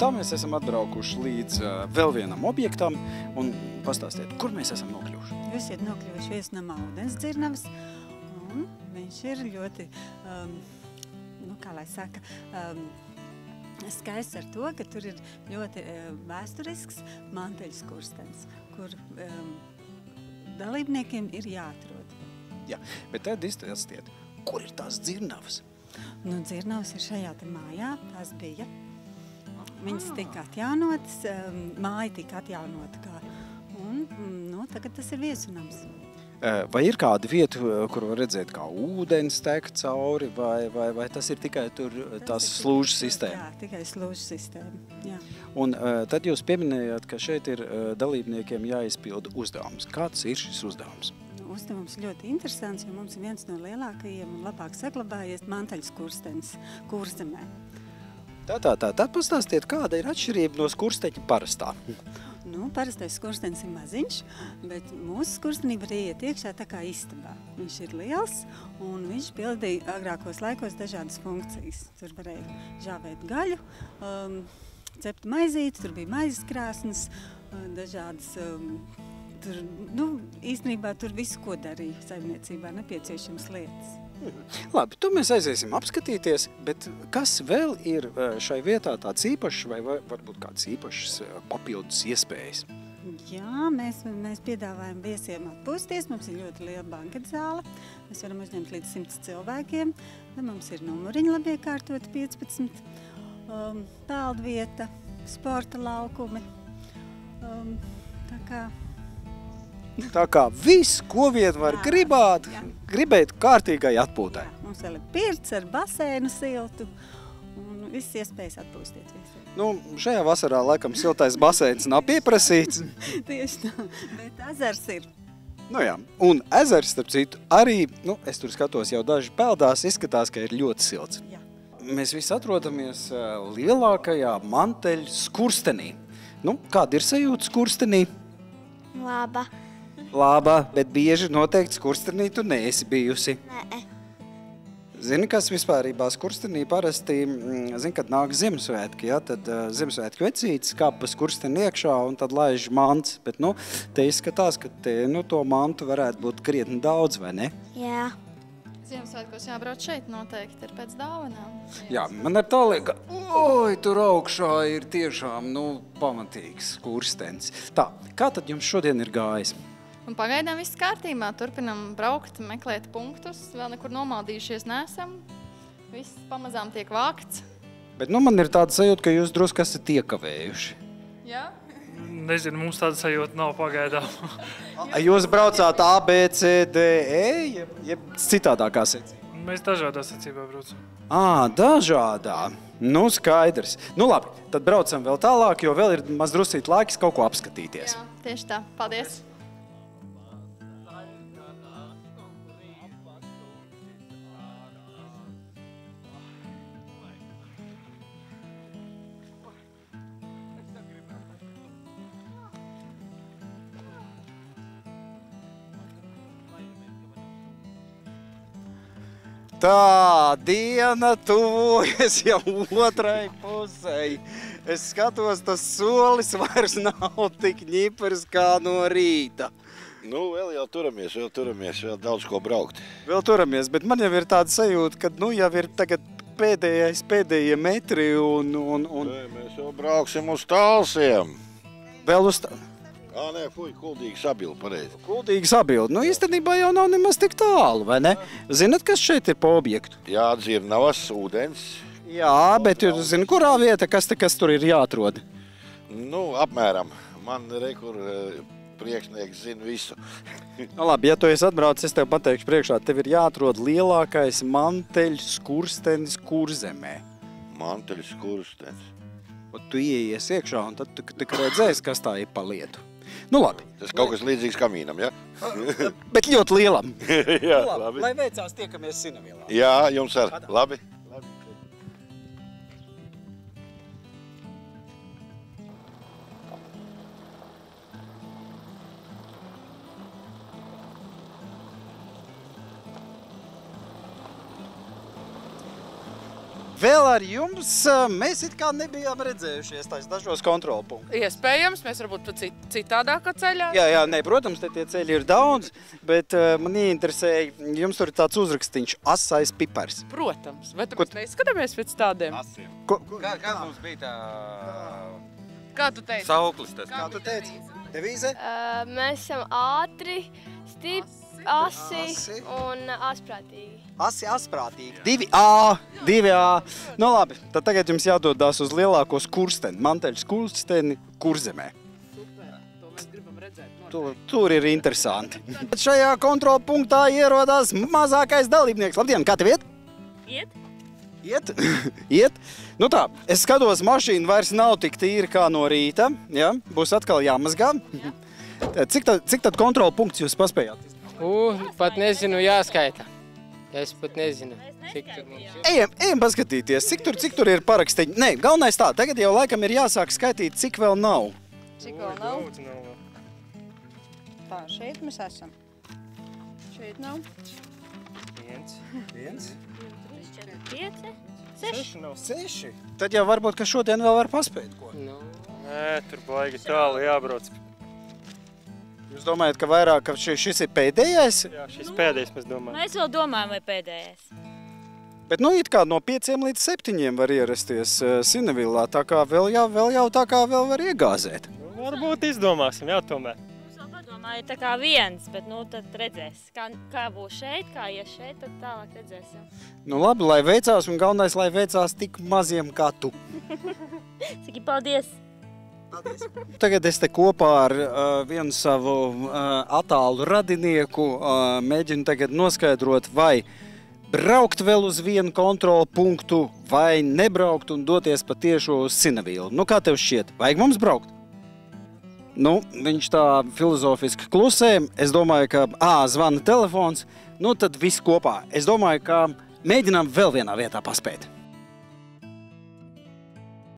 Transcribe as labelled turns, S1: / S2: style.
S1: tā mēs esam atbraukuši līdz vēl vienam objektam un pastāstiet, kur mēs esam nokļuvuši?
S2: Jūs esat nokļuvuši viesnamā Ūdensdzirnavas, un viņš ir ļoti, kā lai saka, skaists ar to, ka tur ir ļoti vēsturisks manteļskurstens, kur dalībniekiem ir jāatrod.
S1: Jā, bet tad izstāstiet, kur ir tās dzirnavas?
S2: Nu, dzirnavas ir šajā te mājā, tās bija. Viņas tika atjaunotas, māja tika atjaunota, un tagad tas ir viesunams.
S1: Vai ir kāda vieta, kur var redzēt, kā ūdens tek cauri, vai tas ir tikai tur tās slūžu sistēma?
S2: Jā, tikai slūžu sistēma, jā.
S1: Un tad jūs pieminējāt, ka šeit ir dalībniekiem jāizpilda uzdevums. Kāds ir šis uzdevums?
S2: Uzdevums ļoti interesants, jo mums ir viens no lielākajiem un labāk saglabājies manteļskurstenis Kurzemē.
S1: Tad pastāstiet, kāda ir atšķirība no skursteņa parastā?
S2: Nu, parastais skurstenis ir maziņš, bet mūsu skurstenī var ieiet iekšā tā kā istabā. Viņš ir liels un viņš pildīja agrākos laikos dažādas funkcijas. Tur varēja žāvēt gaļu, cept maizīti, tur bija maizes krāsnes, dažādas... īstenībā tur visu, ko darīja saimniecībā, nepieciešamas lietas.
S1: Labi, to mēs aiziesim apskatīties, bet kas vēl ir šai vietā tāds īpašs vai varbūt kāds īpašs papildus iespējas?
S2: Jā, mēs piedāvājam viesiem atpūsties, mums ir ļoti liela banketa zāle, mēs varam uzņemt līdz 100 cilvēkiem, mums ir numuriņi labi iekārtoti 15, peldvieta, sporta laukumi,
S1: Tā kā viss, ko vien var gribēt kārtīgai atpūtai.
S2: Jā, mums vēl ir pirts ar baseinu siltu un viss iespējas atpūstiet visiem.
S1: Nu, šajā vasarā laikam siltais baseins nav pieprasīts.
S2: Tieši tā, bet ezers ir.
S1: Nu jā, un ezers, starp citu, arī, es tur skatos jau daži peldās, izskatās, ka ir ļoti silts.
S2: Jā.
S1: Mēs visi atrodamies lielākajā manteļskurstenī. Kāda ir sajūta skurstenī?
S3: Laba.
S1: Laba, bet bieži noteikti skurstenī tu neesi bijusi.
S3: Nē.
S1: Zini, kas vispārībā skurstenī parasti, kad nāk Ziemassvētki, ja, tad Ziemassvētku vecītis kāp pa skursteni iekšā un tad laiž mants. Bet, te izskatās, ka to mantu varētu būt krietni daudz, vai ne?
S3: Jā.
S4: Ziemassvētkos jābrauc šeit noteikti, ir pēc dāvanām.
S1: Jā, man ar tā lieka, tur augšā ir tiešām, pamatīgs skurstens. Tā, kā tad jums šodien ir gājis?
S4: Un pagaidām viss kārtībā, turpinam braukt, meklēt punktus, vēl nekur nomaldījušies neesam. Viss pamazām tiek vākts.
S1: Bet, man ir tāda sajūta, ka jūs drusku esat iekavējuši.
S4: Jā?
S5: Nezinu, mums tāda sajūta nav pagaidām.
S1: Jūs braucāt A, B, C, D, E, jeb citādākā secībā?
S5: Mēs dažādā secībā braucam.
S1: Dažādā. Skaidrs. Labi, tad braucam vēl tālāk, jo vēl ir maz drusīt laiks kaut ko apskatīties.
S4: Jā, tieši tā. Paldies!
S1: Tā, diena tuvojas jau otrai pusei. Es skatos, tas solis vairs nav tik ņipars kā no rīta.
S6: Vēl turamies, vēl daudz ko braukt.
S1: Vēl turamies, bet man jau ir tāda sajūta, ka jau ir tagad pēdējie metri un...
S6: Mēs jau brauksim uz Talsiem.
S1: Vēl uz Talsiem?
S6: Kuldīgi Sabilda, pareizi.
S1: Kuldīgi Sabilda. Īstenībā jau nav nemaz tik tālu, vai ne? Zinat, kas šeit ir pa objektu?
S6: Jā, dzirnavas, ūdens.
S1: Jā, bet jūs zināt, kurā vieta, kas tur ir jāatrod?
S6: Apmēram. Man rekur priekšnieks zina visu.
S1: Labi, ja tu esi atbraucis, es tev pateikšu priekšā, tev ir jāatrod lielākais manteļskurstenis Kurzemē.
S6: Manteļskurstenis.
S1: Tu ieies iekšā un tad tu redzēsi, kas tā ir pa lietu. Labi.
S6: Tas kaut kas līdzīgs kamīnam, ja?
S1: Bet ļoti lielam.
S6: Jā, labi.
S1: Lai veicās tiekamies Sinavielā.
S6: Jā, jums ar. Labi.
S1: Vēl ar jums mēs it kā nebijām redzējušies dažos kontrolpunktus.
S7: Iespējams, mēs varbūt pat citādākā ceļā.
S1: Jā, nē, protams, tie ceļi ir daudz, bet man ieinteresēja, jums tur ir tāds uzrakstīņš – asais pipars.
S7: Protams, vai tu mēs neizskatāmies pēc tādiem?
S8: Kāds mums bija tā...
S7: Kā tu teici?
S8: Sauklis tas.
S1: Kā tu teici? Devīze?
S3: Mēs esam ātri, asi un asprātīgi.
S1: Asi asprātīgi. 2A. Nu labi, tad tagad jums jādodās uz lielāko skursteni, Manteļas skursteni Kurzemē.
S7: Super, to mēs gribam redzēt.
S1: Tur ir interesanti. Šajā kontrolpunktā ierodās mazākais dalībnieks. Labdien, kā tev iet? Iet? Nu tā, es skatos, mašīna vairs nav tik tīra kā no rīta. Ja? Būs atkal jāmazgā. Cik tad kontrolpunkts jūs paspējāt?
S9: Pat nezinu, jāskaita. Es pat nezinu, cik tur mums
S1: ir. Ejam paskatīties, cik tur ir paraksteņi. Nē, galvenais tā, tagad jau laikam ir jāsāk skaitīt, cik vēl nav.
S2: Cik vēl nav? Tā, šeit mēs esam. Šeit nav.
S1: 1,
S3: 5,
S1: 6. Tad jau varbūt, ka šodien vēl var paspēt ko.
S5: Nē, tur baigi tālu jābrauc.
S1: Jūs domājat, ka vairāk, ka šis ir pēdējais?
S5: Jā, šis pēdējais, mēs domājam.
S10: Mēs vēl domājam, vai pēdējais.
S1: Bet it kā no 5 līdz 7 var ierasties Sinevillā, tā kā vēl jau tā kā vēl var iegāzēt.
S5: Varbūt izdomāsim, jā, tomēr.
S10: Mums vēl padomāja tā kā viens, bet tad redzēs. Kā būs šeit, kā ies šeit, tad tālāk redzēsim.
S1: Nu labi, lai veicās, un galvenais, lai veicās tik maziem kā tu.
S10: Saki, paldies!
S1: Tagad es te kopā ar vienu savu attālu radinieku mēģinu tagad noskaidrot, vai braukt vēl uz vienu kontrolpunktu, vai nebraukt un doties patiešo uz Sinevillu. Nu, kā tev šķiet? Vajag mums braukt? Nu, viņš tā filozofiski klusē. Es domāju, ka zvana telefons. Nu, tad viss kopā. Es domāju, ka mēģinām vēl vienā vietā paspēt.